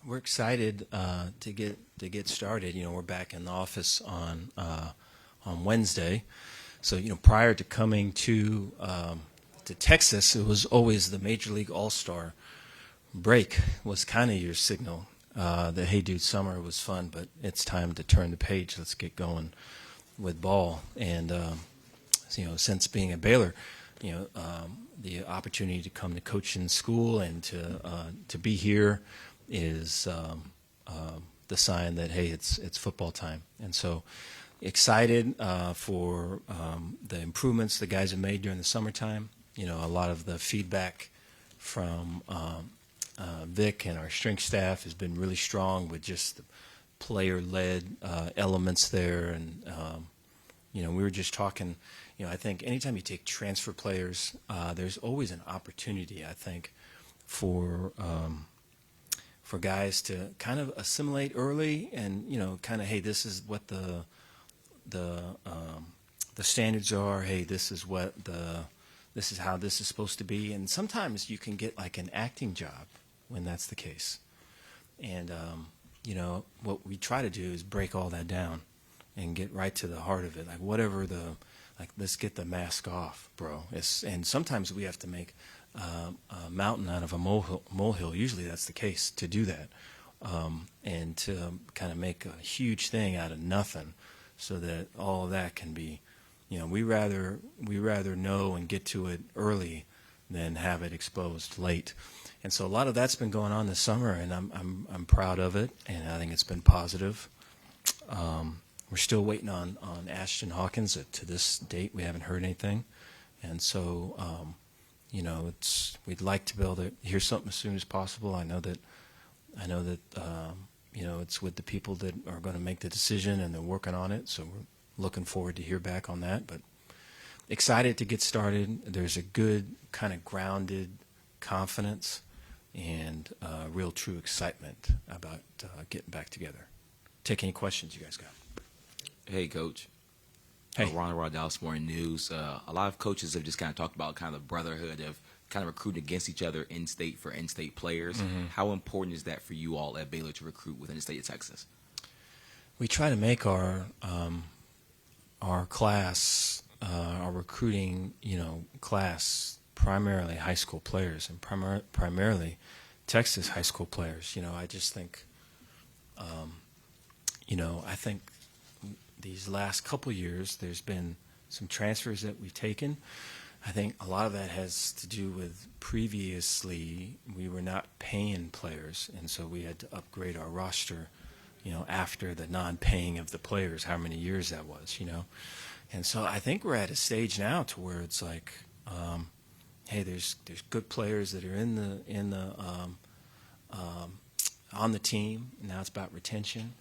We're excited to get started. We're back in the office on Wednesday. So prior to coming to Texas, it was always the Major League All-Star break was kind of your signal that, hey, dude, summer was fun, but it's time to turn the page. Let's get going with ball. And since being at Baylor, the opportunity to come to coaching school and to be here is the sign that, hey, it's football time. And so excited for the improvements the guys have made during the summertime. A lot of the feedback from Vic and our strength staff has been really strong with just the player-led elements there. And, we were just talking, I think anytime you take transfer players, there's always an opportunity, I think, for guys to kind of assimilate early and, kind of, hey, this is what the standards are. Hey, this is how this is supposed to be. And sometimes you can get like an acting job when that's the case. And, what we try to do is break all that down and get right to the heart of it. Like let's get the mask off, bro. And sometimes we have to make a mountain out of a molehill. Usually that's the case to do that. And to kind of make a huge thing out of nothing so that all of that can be, we rather know and get to it early than have it exposed late. And so a lot of that's been going on this summer, and I'm proud of it, and I think it's been positive. We're still waiting on Ashton Hawkins. To this date, we haven't heard anything, and so we'd like to be able to hear something as soon as possible. I know that it's with the people that are going to make the decision, and they're working on it. So we're looking forward to hear back on that. But excited to get started. There's a good kind of grounded confidence and real true excitement about getting back together. Take any questions you guys got. Hey, Coach. Hey. Ron Dallas Morning News. A lot of coaches have just kind of talked about kind of the brotherhood of kind of recruiting against each other in-state for in-state players. Mm-hmm. How important is that for you all at Baylor to recruit within the state of Texas? We try to make our class, our recruiting, class primarily high school players and primarily Texas high school players. I just think, I think these last couple years there's been some transfers that we've taken. I think a lot of that has to do with previously we were not paying players, and so we had to upgrade our roster, after the non-paying of the players, how many years that was, And so I think we're at a stage now to where it's like, hey, there's good players that are on the team. And now it's about retention,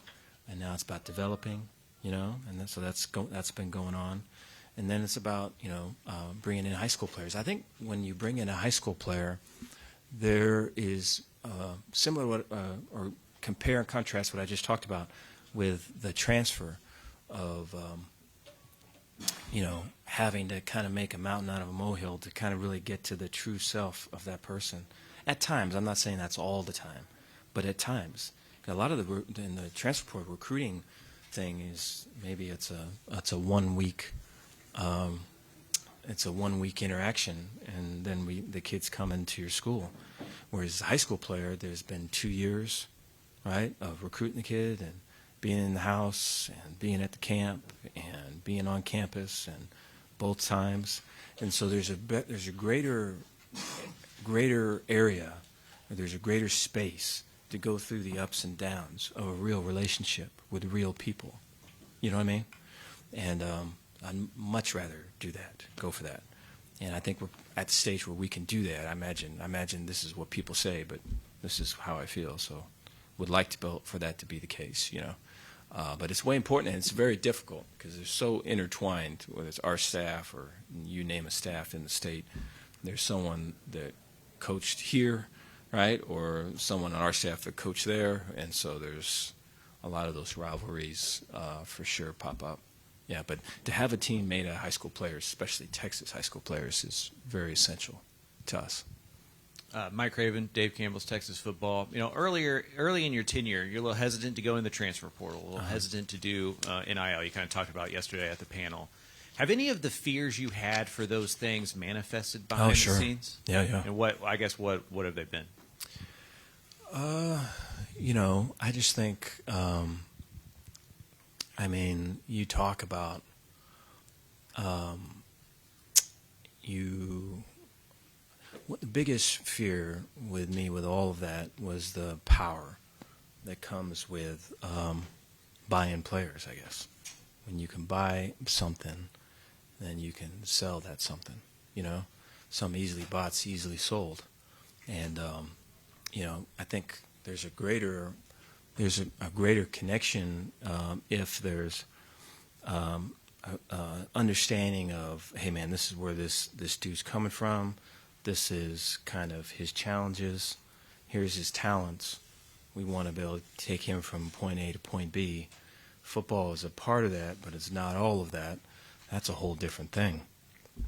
and now it's about developing, and so that's been going on. And then it's about, bringing in high school players. I think when you bring in a high school player, there is similar or compare and contrast what I just talked about with the transfer of, having to kind of make a mountain out of a molehill to kind of really get to the true self of that person. At times, I'm not saying that's all the time, but at times. A lot of in the transfer portal recruiting thing is maybe it's a 1 week interaction, and then the kids come into your school. Whereas a high school player, there's been 2 years, right, of recruiting the kid and being in the house and being at the camp and being on campus and both times. And so there's a greater area, or there's a greater space to go through the ups and downs of a real relationship with real people. You know what I mean? And I'd much rather do that, go for that. And I think we're at the stage where we can do that. I imagine this is what people say, but this is how I feel. So would like to build for that to be the case, But it's way important, and it's very difficult because they're so intertwined, whether it's our staff or you name a staff in the state. There's someone that coached here, right, or someone on our staff that coached there, and so there's a lot of those rivalries for sure pop up. Yeah, but to have a team made of high school players, especially Texas high school players, is very essential to us. Mike Craven, Dave Campbell's Texas Football. Early in your tenure, you're a little hesitant to go in the transfer portal, a little hesitant to do NIL. You kind of talked about yesterday at the panel. Have any of the fears you had for those things manifested behind the scenes? Yeah. And what have they been? I just think, you talk about what the biggest fear with me with all of that was the power that comes with buying players, I guess. When you can buy something, then you can sell that something, Some easily bought's easily sold. And, I think there's a greater connection if there's understanding of, hey man, this is where this dude's coming from. This is kind of his challenges. Here's his talents. We want to be able to take him from point A to point B. Football is a part of that, but it's not all of that. That's a whole different thing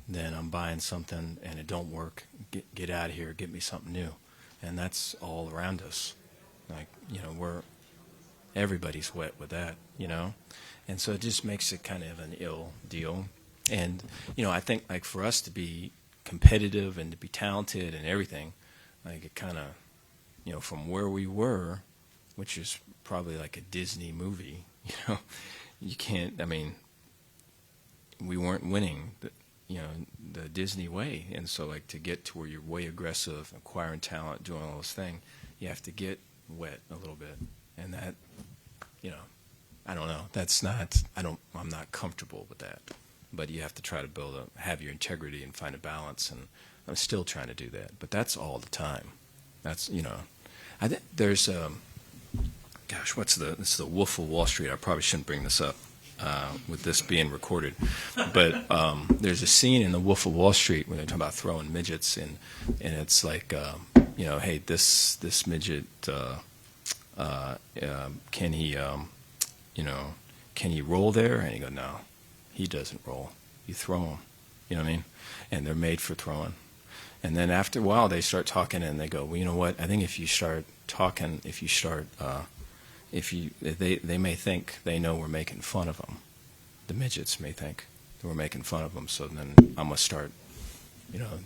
than I'm buying something and it don't work. Get out of here. Get me something new. And that's all around us. Everybody's wet with that, And so it just makes it kind of an ill deal. And, I think for us to be competitive and to be talented and everything, it kind of, from where we were, which is probably like a Disney movie, you can't, we weren't winning the Disney way. And so to get to where you're way aggressive, acquiring talent, doing all those things, you have to get wet a little bit. And that, I don't know. I'm not comfortable with that. But you have to try to have your integrity and find a balance. And I'm still trying to do that. But that's all the time. That's, I think there's, it's the Wolf of Wall Street. I probably shouldn't bring this up with this being recorded. But there's a scene in the Wolf of Wall Street when they're talking about throwing midgets. And it's like, hey, this midget, can he roll there? And you go, no, he doesn't roll. You throw him, you know what I mean? And they're made for throwing. And then after a while, they start talking and they go, well, you know what? I think if you start talking, they may think they know we're making fun of them. The midgets may think that we're making fun of them. So then I'm going to start,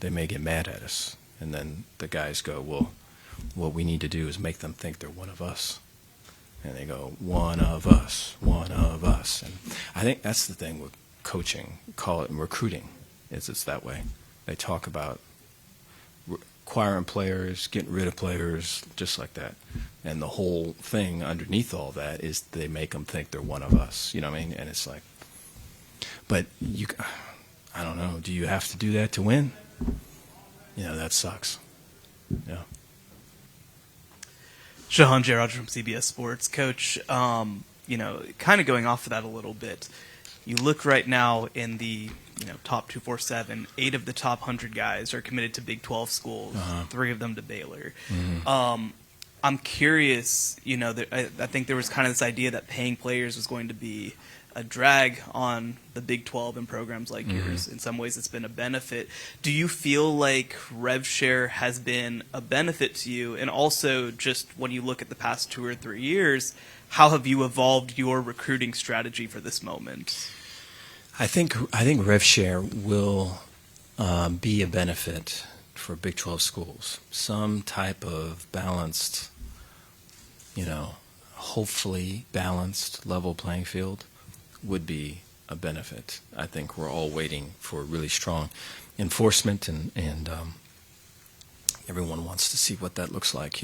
they may get mad at us. And then the guys go, well, what we need to do is make them think they're one of us. And they go, one of us, one of us. And I think that's the thing with coaching, call it recruiting, it's that way. They talk about acquiring players, getting rid of players, just like that. And the whole thing underneath all that is they make them think they're one of us. You know what I mean? And it's like, but I don't know, do you have to do that to win? That sucks. Yeah. Shahan J. from CBS Sports. Coach, kind of going off of that a little bit, you look right now in the top 247, 8 of the top 100 guys are committed to Big 12 schools, 3 of them to Baylor. Mm-hmm. I'm curious, I think there was kind of this idea that paying players was going to be a drag on the Big 12 and programs like yours. In some ways, it's been a benefit. Do you feel like rev share has been a benefit to you? And also, just when you look at the past 2 or 3 years, how have you evolved your recruiting strategy for this moment? I think rev share will be a benefit for Big 12 schools. Some type of balanced, hopefully balanced level playing field would be a benefit. I think we're all waiting for really strong enforcement, and everyone wants to see what that looks like,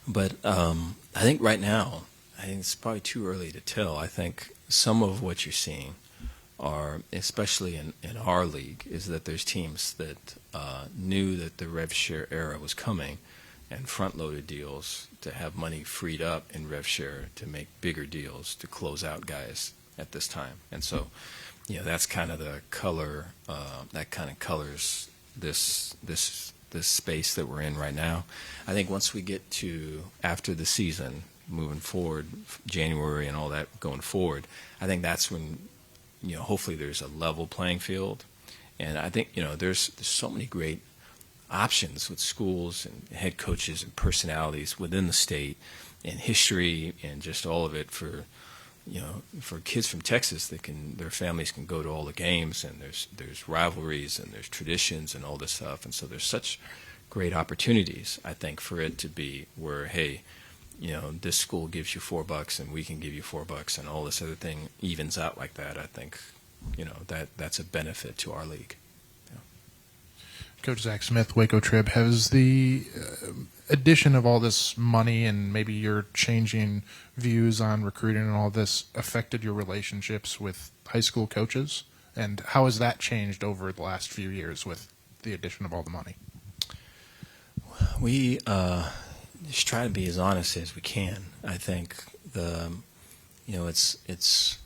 But I think right now, it's probably too early to tell. I think some of what you're seeing are, especially in our league, is that there's teams that knew that the rev share era was coming and front-loaded deals to have money freed up in rev share to make bigger deals to close out guys at this time. And so, that's kind of the color that kind of colors this space that we're in right now. I think once we get to after the season, moving forward, January and all that going forward, I think that's when, hopefully there's a level playing field. And I think, there's so many great options with schools and head coaches and personalities within the state, and history, and just all of it for for kids from Texas that their families can go to all the games, and there's rivalries and there's traditions and all this stuff, and so there's such great opportunities, I think, for it to be where, hey, this school gives you $4 and we can give you $4 and all this other thing evens out like that. I think that's a benefit to our league. Coach Zach Smith, Waco Trib, has the addition of all this money and maybe your changing views on recruiting and all this affected your relationships with high school coaches? And how has that changed over the last few years with the addition of all the money? We just try to be as honest as we can. I think it's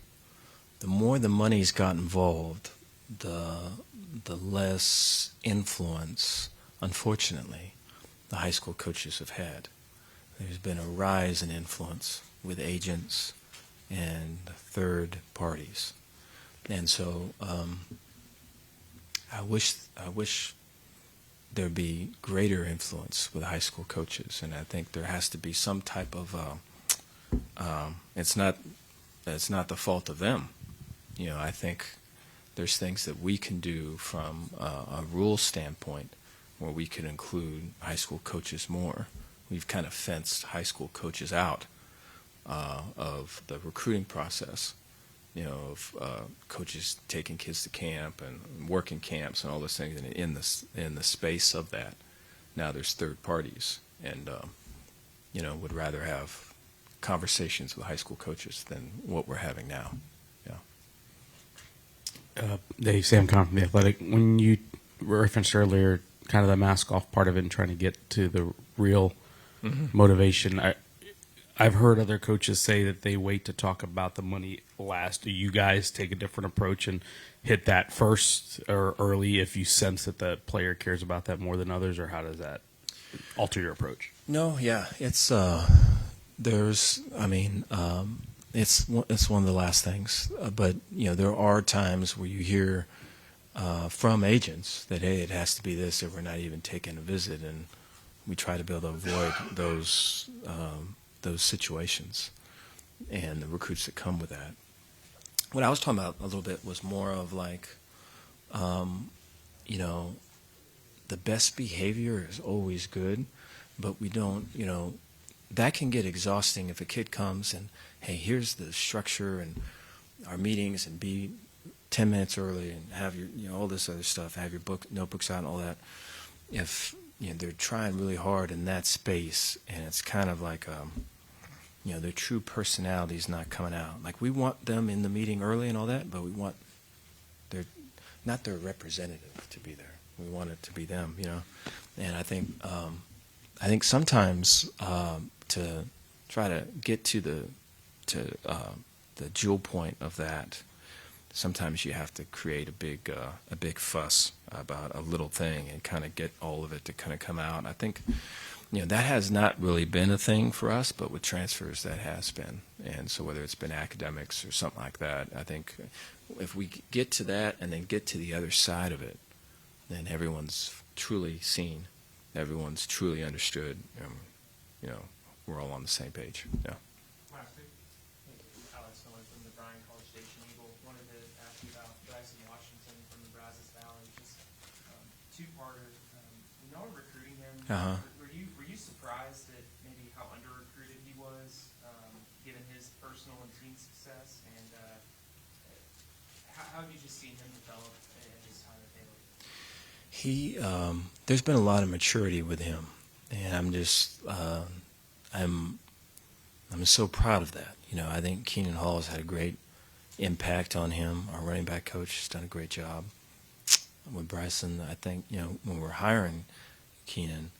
the more the money's got involved, the less influence, unfortunately, the high school coaches have had. There's been a rise in influence with agents and third parties, and so I wish there'd be greater influence with high school coaches, and I think there has to be some type of it's not the fault of them. I think there's things that we can do from a rule standpoint where we could include high school coaches more. We've kind of fenced high school coaches out of the recruiting process, of coaches taking kids to camp and working camps and all those things. And in the space of that, now there's third parties, and would rather have conversations with high school coaches than what we're having now. Dave, Sam Conn from The Athletic. When you referenced earlier kind of the mask off part of it and trying to get to the real motivation, I've heard other coaches say that they wait to talk about the money last. Do you guys take a different approach and hit that first or early if you sense that the player cares about that more than others, or how does that alter your approach? No, yeah, it's it's one of the last things, but there are times where you hear from agents that, hey, it has to be this, or we're not even taking a visit, and we try to be able to avoid those situations and the recruits that come with that. What I was talking about a little bit was more of like, the best behavior is always good, but we don't, that can get exhausting if a kid comes and, hey, here's the structure and our meetings, and be 10 minutes early and have your, all this other stuff, have your notebooks out and all that. If, they're trying really hard in that space, and it's kind of like, their true personality is not coming out. Like, we want them in the meeting early and all that, but we want not their representative to be there. We want it to be them, And I think sometimes to try to get to the jewel point of that, sometimes you have to create a big fuss about a little thing and kind of get all of it to kind of come out. I think that has not really been a thing for us, but with transfers that has been. And so whether it's been academics or something like that, I think if we get to that and then get to the other side of it, then everyone's truly seen, everyone's truly understood. We're all on the same page. Yeah. Alex Miller from the Bryan College Station Eagle. Wanted to ask you about Bryson Washington from the Brazos Valley. Just two-parter. When y'all were recruiting him, were you surprised at maybe how under-recruited he was, given his personal and team success? And how have you just seen him develop at his time at Baylor? There's been a lot of maturity with him, and I'm just I'm so proud of that. I think Keenan Hall has had a great impact on him. Our running back coach has done a great job with Bryson. I think when we're hiring Keenan,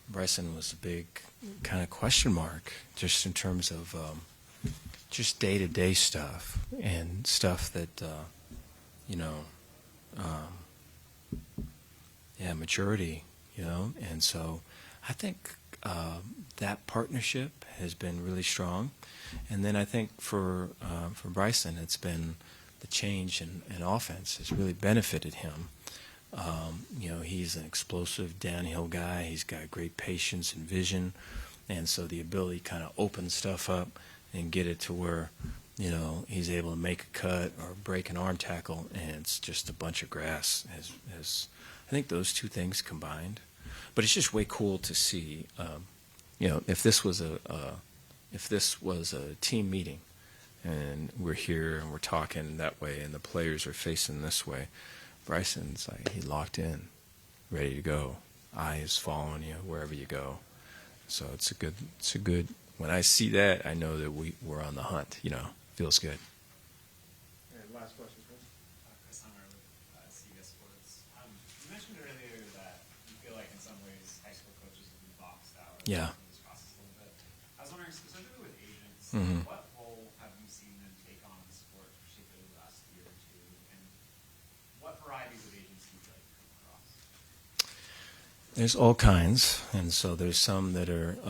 Bryson was a big kind of question mark just in terms of just day-to-day stuff and stuff that maturity, and so I think that partnership has been really strong. And then I think for Bryson, it's been the change in offense has really benefited him He's an explosive downhill guy. He's got great patience and vision, and so the ability to kind of open stuff up and get it to where, he's able to make a cut or break an arm tackle, and it's just a bunch of grass. I think those two things combined, but it's just way cool to see. If this was a team meeting, and we're here and we're talking that way, and the players are facing this way, Bryson's like, he locked in, ready to go, eyes following you wherever you go. So it's a good. When I see that, I know that we're on the hunt. Feels good. And last question, Chris. Chris Hummer with CBS Sports. You mentioned earlier that you feel like in some ways high school coaches have been boxed out of Yeah. this process a little bit. I was wondering, specifically with agents, Mhm. what role have you seen them take on in the sport, particularly the last year or two, and what varieties of agents do you feel like you come across? There's all kinds, and so there's some that are,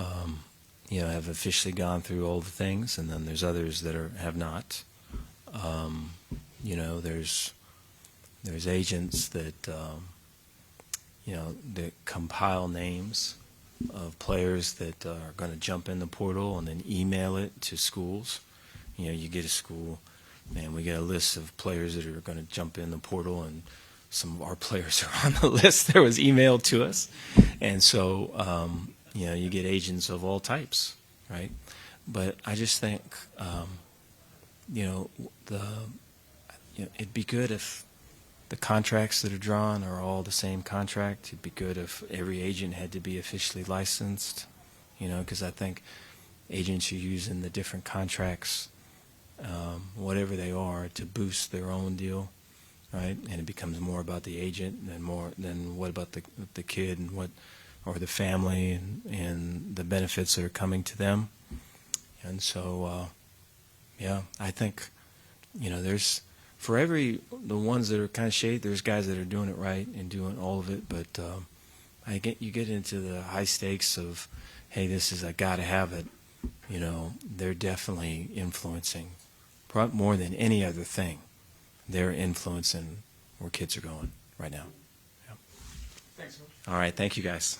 have officially gone through all the things, and then there's others that have not. There's agents that, that compile names of players that are going to jump in the portal and then email it to schools. You get a school, and we get a list of players that are going to jump in the portal, and some of our players are on the list that was emailed to us. And so, you get agents of all types, right? But I just think, it'd be good if the contracts that are drawn are all the same contract. It'd be good if every agent had to be officially licensed, because I think agents are using the different contracts, whatever they are, to boost their own deal, right? And it becomes more about the agent than what about the kid and or the family and the benefits that are coming to them. And so, I think, there's, for the ones that are kind of shady, there's guys that are doing it right and doing all of it. But you get into the high stakes of, hey, this is, I got to have it. They're definitely influencing, more than any other thing. They're influencing where kids are going right now. Yeah. Thanks, Coach. All right, thank you guys.